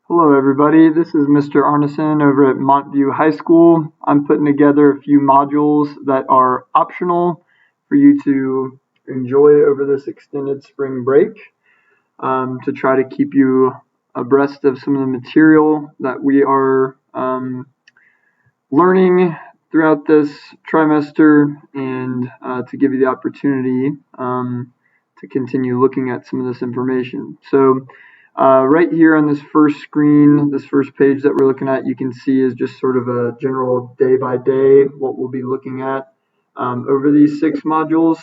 Hello everybody, this is Mr. Arneson over at Montview High School. I'm putting together a few modules that are optional for you to enjoy over this extended spring break to try to keep you abreast of some of the material that we are learning throughout this trimester and to give you the opportunity to continue looking at some of this information. So right here on this first screen, this first page that we're looking at, you can see is just sort of a general day by day what we'll be looking at over these 6 modules.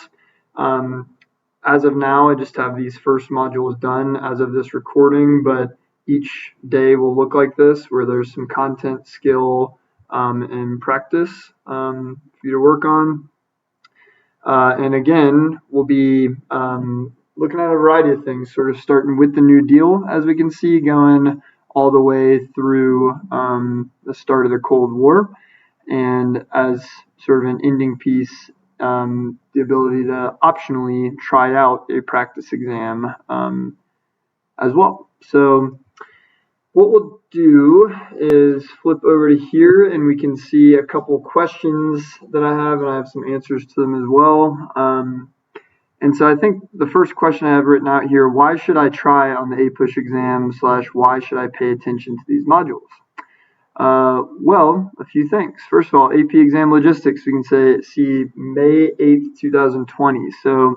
As of now, I just have these first modules done as of this recording, but each day will look like this, where there's some content, skill, and practice for you to work on. And again, we'll be looking at a variety of things, sort of starting with the New Deal, as we can see, going all the way through the start of the Cold War, and as sort of an ending piece, the ability to optionally try out a practice exam as well. So what we'll do is flip over to here and we can see a couple questions that I have, and I have some answers to them as well. And so I think the first question I have written out here, why should I try on the APUSH exam / why should I pay attention to these modules? Well, a few things. First of all, AP exam logistics, we can see May 8th, 2020. So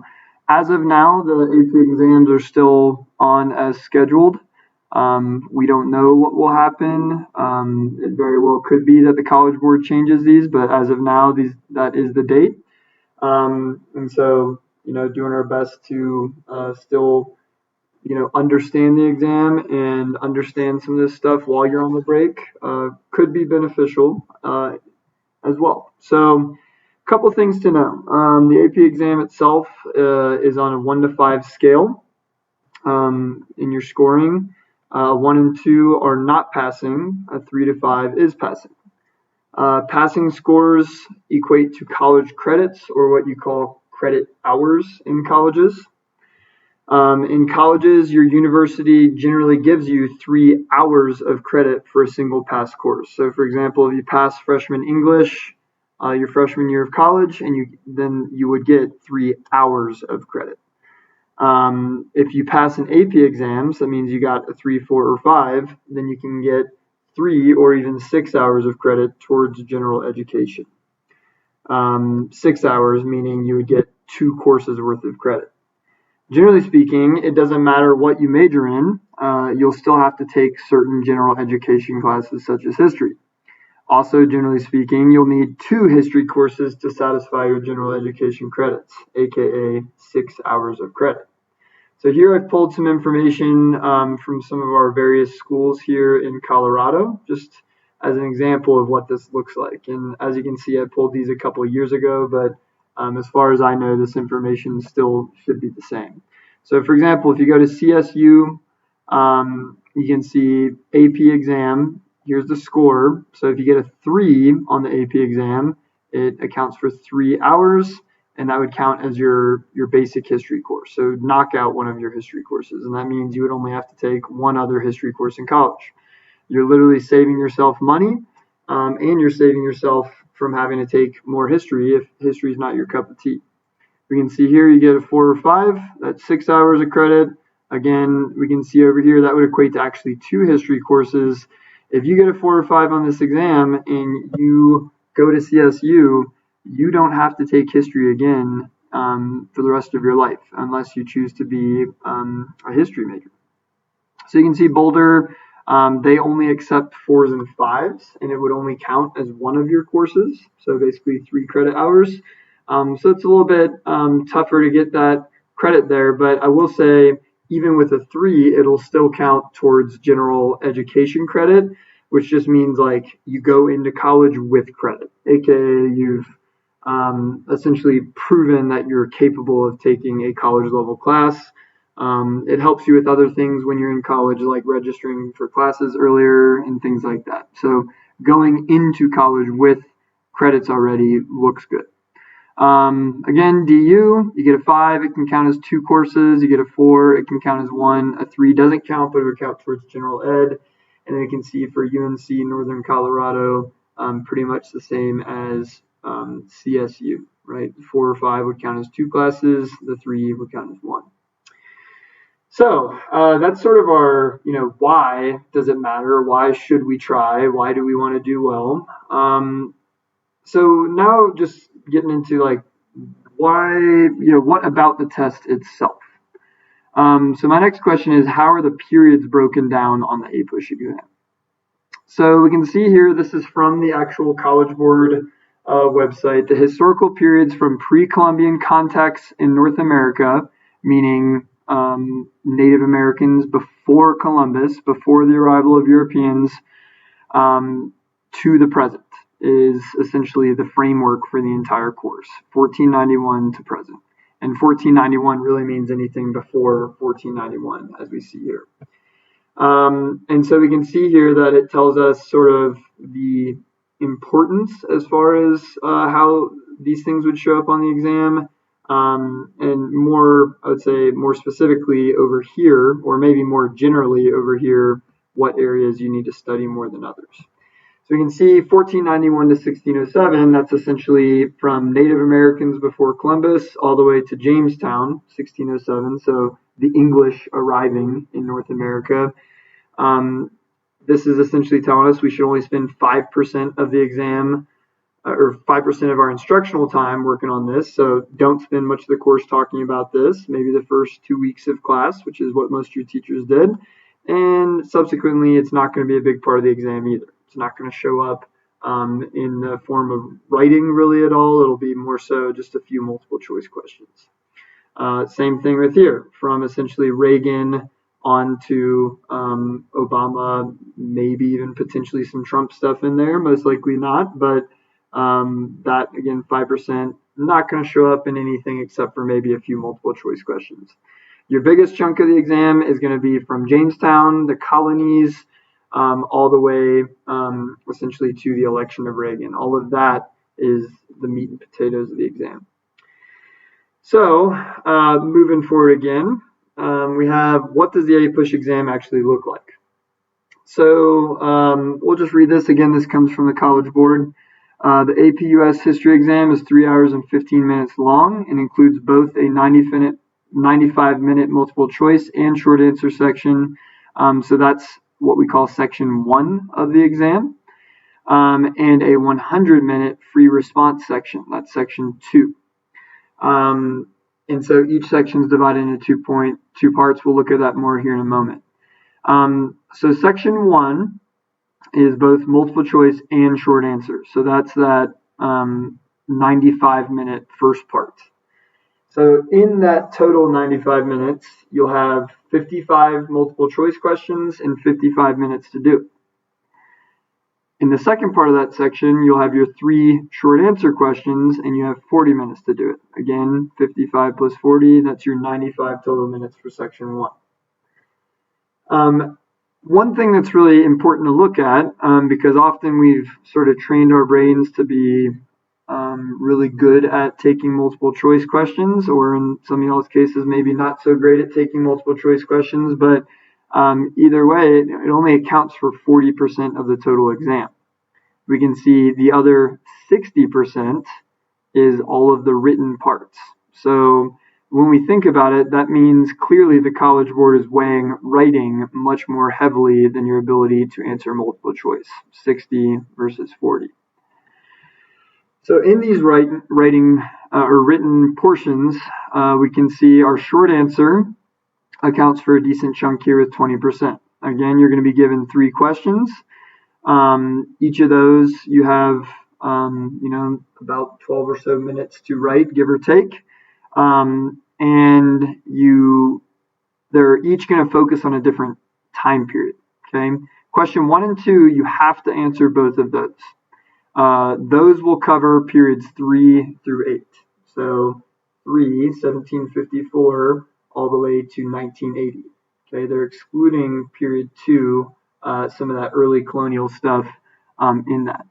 as of now, the AP exams are still on as scheduled. We don't know what will happen. It very well could be that the College Board changes these, but as of now, that is the date. And so, doing our best to still, understand the exam and understand some of this stuff while you're on the break could be beneficial as well. So, a couple things to know. The AP exam itself is on a 1 to 5 scale in your scoring. 1 and 2 are not passing. A 3 to 5 is passing. Passing scores equate to college credits, or what you call credit hours in colleges. In colleges, your university generally gives you 3 hours of credit for a single pass course. So, for example, if you pass freshman English your freshman year of college, and then you would get 3 hours of credit. If you pass an AP exams, that means you got a 3, 4, or 5, then you can get 3 or even 6 hours of credit towards general education. 6 hours meaning you would get 2 courses worth of credit. Generally speaking, it doesn't matter what you major in, you'll still have to take certain general education classes such as history. Also, generally speaking, you'll need 2 history courses to satisfy your general education credits, aka 6 hours of credit. So here I've pulled some information from some of our various schools here in Colorado, just as an example of what this looks like. And as you can see, I pulled these a couple of years ago, but as far as I know, this information still should be the same. So for example, if you go to CSU, you can see AP exam. Here's the score. So if you get a 3 on the AP exam, it accounts for 3 hours, and that would count as your basic history course. So knock out one of your history courses, and that means you would only have to take 1 other history course in college. You're literally saving yourself money, and you're saving yourself from having to take more history if history is not your cup of tea. We can see here you get a 4 or 5, that's 6 hours of credit. Again, we can see over here that would equate to actually 2 history courses. If you get a 4 or 5 on this exam and you go to CSU, you don't have to take history again for the rest of your life unless you choose to be a history major. So you can see Boulder, they only accept 4s and 5s, and it would only count as 1 of your courses, so basically 3 credit hours. So it's a little bit tougher to get that credit there, but I will say even with a 3, it'll still count towards general education credit, which just means like you go into college with credit, aka you've essentially proven that you're capable of taking a college level class. It helps you with other things when you're in college, like registering for classes earlier and things like that. So going into college with credits already looks good. Again, DU, you get a 5, it can count as 2 courses. You get a 4, it can count as 1. A 3 doesn't count, but it would count towards general ed. And then you can see for UNC Northern Colorado, pretty much the same as CSU, right? 4 or 5 would count as 2 classes, the 3 would count as 1. So that's sort of our, why does it matter? Why should we try? Why do we want to do well? So now just getting into like why, what about the test itself? So my next question is, how are the periods broken down on the APUSH exam? So we can see here, this is from the actual College Board website, the historical periods from pre-Columbian contacts in North America, meaning Native Americans before Columbus, before the arrival of Europeans, to the present is essentially the framework for the entire course, 1491 to present. And 1491 really means anything before 1491, as we see here. And so we can see here that it tells us sort of the importance as far as how these things would show up on the exam. And more, I would say more specifically over here, or maybe more generally over here, what areas you need to study more than others. So we can see 1491 to 1607, that's essentially from Native Americans before Columbus all the way to Jamestown, 1607, so the English arriving in North America. This is essentially telling us we should only spend 5% of the exam or 5% of our instructional time working on this. So don't spend much of the course talking about this, maybe the first 2 weeks of class, which is what most of your teachers did. And subsequently, it's not going to be a big part of the exam either. It's not going to show up in the form of writing really at all. It'll be more so just a few multiple choice questions. Same thing with here, from essentially Reagan on to Obama, maybe even potentially some Trump stuff in there, most likely not, but that, again, 5%, not going to show up in anything except for maybe a few multiple choice questions. Your biggest chunk of the exam is going to be from Jamestown, the colonies, all the way essentially to the election of Reagan. All of that is the meat and potatoes of the exam. So moving forward again, we have, what does the APUSH exam actually look like? So we'll just read this again. This comes from the College Board. The APUS history exam is 3 hours and 15 minutes long and includes both a 95-minute multiple choice and short answer section. So that's what we call section 1 of the exam, and a 100-minute free response section. That's section 2. And so each section is divided into two parts. We'll look at that more here in a moment. So section 1 is both multiple choice and short answer. So that's that 95-minute first part. So in that total 95 minutes, you'll have 55 multiple choice questions and 55 minutes to do it. In the second part of that section, you'll have your 3 short answer questions and you have 40 minutes to do it. Again, 55 plus 40, that's your 95 total minutes for section 1. One thing that's really important to look at, because often we've sort of trained our brains to be really good at taking multiple choice questions, or in some of y'all's cases, maybe not so great at taking multiple choice questions, but either way, it only accounts for 40% of the total exam. We can see the other 60% is all of the written parts. So when we think about it, that means clearly the College Board is weighing writing much more heavily than your ability to answer multiple choice, 60 versus 40. So in these writing or written portions, we can see our short answer accounts for a decent chunk here with 20%. Again, you're going to be given 3 questions. Each of those you have, about 12 or so minutes to write, give or take. And they're each going to focus on a different time period. Okay. Question 1 and 2, you have to answer both of those. Those will cover periods 3 through 8. So 3, 1754, all the way to 1980. Okay, they're excluding period 2, some of that early colonial stuff in that.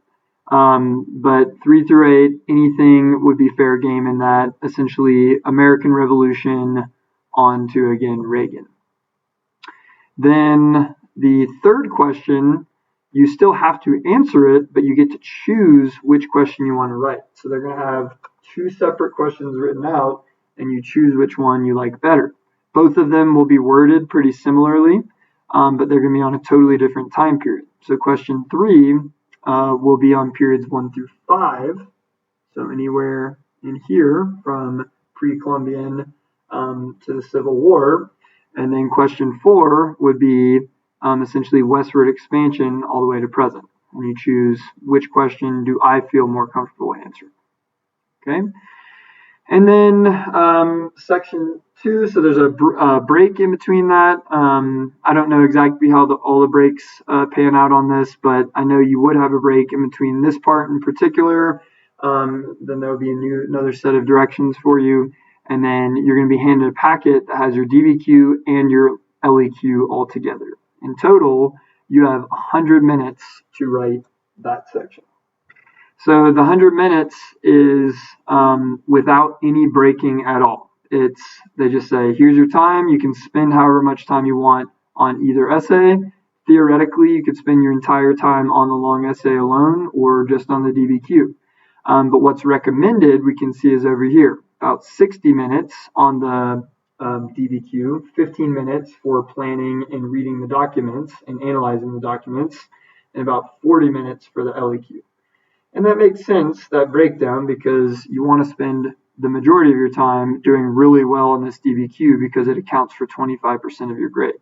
But 3 through 8, anything would be fair game in that. Essentially, American Revolution on to, again, Reagan. Then The third question, you still have to answer it, but you get to choose which question you want to write. So they're going to have two separate questions written out, and you choose which one you like better. Both of them will be worded pretty similarly, but they're going to be on a totally different time period. So question 3 will be on periods 1 through 5, so anywhere in here from pre-Columbian to the Civil War. And then question 4 would be essentially westward expansion all the way to present. And you choose which question do I feel more comfortable answering. Okay. And then section 2, so there's a break in between that. I don't know exactly how all the breaks pan out on this, but I know you would have a break in between this part in particular. Then there will be another set of directions for you. And then you're going to be handed a packet that has your DBQ and your LEQ all together. In total, you have 100 minutes to write that section. So the 100 minutes is without any breaking at all. They just say, here's your time. You can spend however much time you want on either essay. Theoretically, you could spend your entire time on the long essay alone or just on the DBQ. But what's recommended, we can see, is over here. About 60 minutes on the DBQ, 15 minutes for planning and reading the documents and analyzing the documents, and about 40 minutes for the LEQ. And that makes sense, that breakdown, because you want to spend the majority of your time doing really well on this DBQ because it accounts for 25% of your grade,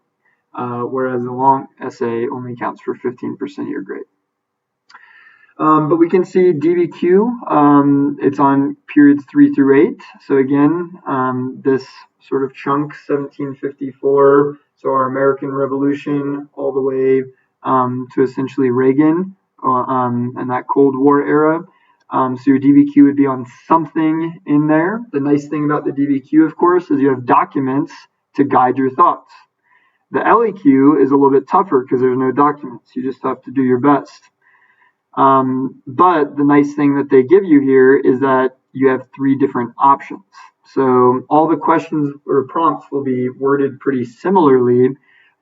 whereas the long essay only accounts for 15% of your grade. But we can see DBQ, it's on periods 3 through 8. So again, this sort of chunk, 1754, so our American Revolution, all the way to essentially Reagan, and that Cold War era. So your DBQ would be on something in there. The nice thing about the DBQ, of course, is you have documents to guide your thoughts. The LEQ is a little bit tougher because there's no documents. You just have to do your best. But the nice thing that they give you here is that you have 3 different options. So all the questions or prompts will be worded pretty similarly,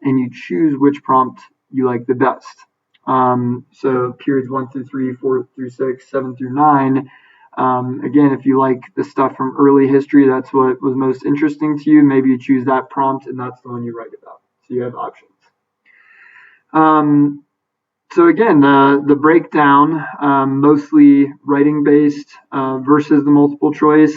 and you choose which prompt you like the best. So periods 1 through 3, 4 through 6, 7 through 9. Again, if you like the stuff from early history, that's what was most interesting to you. Maybe you choose that prompt, and that's the one you write about. So you have options. So again, the breakdown, mostly writing-based versus the multiple choice.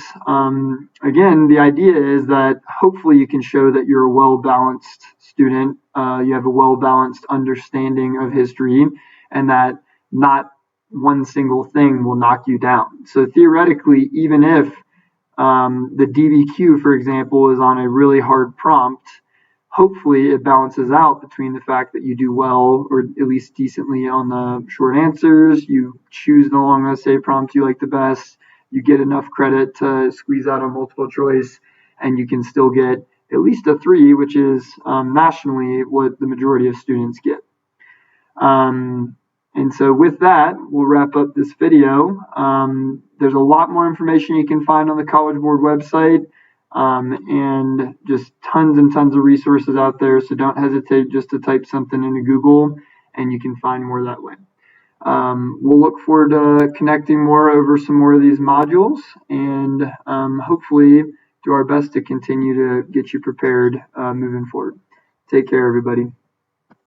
Again, the idea is that hopefully you can show that you're a well-balanced student, you have a well-balanced understanding of history, and that not one single thing will knock you down. So theoretically, even if the DBQ, for example, is on a really hard prompt, hopefully it balances out between the fact that you do well, or at least decently, on the short answers, you choose the long essay prompt you like the best, you get enough credit to squeeze out a multiple choice, and you can still get at least a 3, which is nationally what the majority of students get. And so with that, we'll wrap up this video. There's a lot more information you can find on the College Board website. And just tons and tons of resources out there. So don't hesitate just to type something into Google and you can find more that way. We'll look forward to connecting more over some more of these modules and hopefully do our best to continue to get you prepared moving forward. Take care, everybody.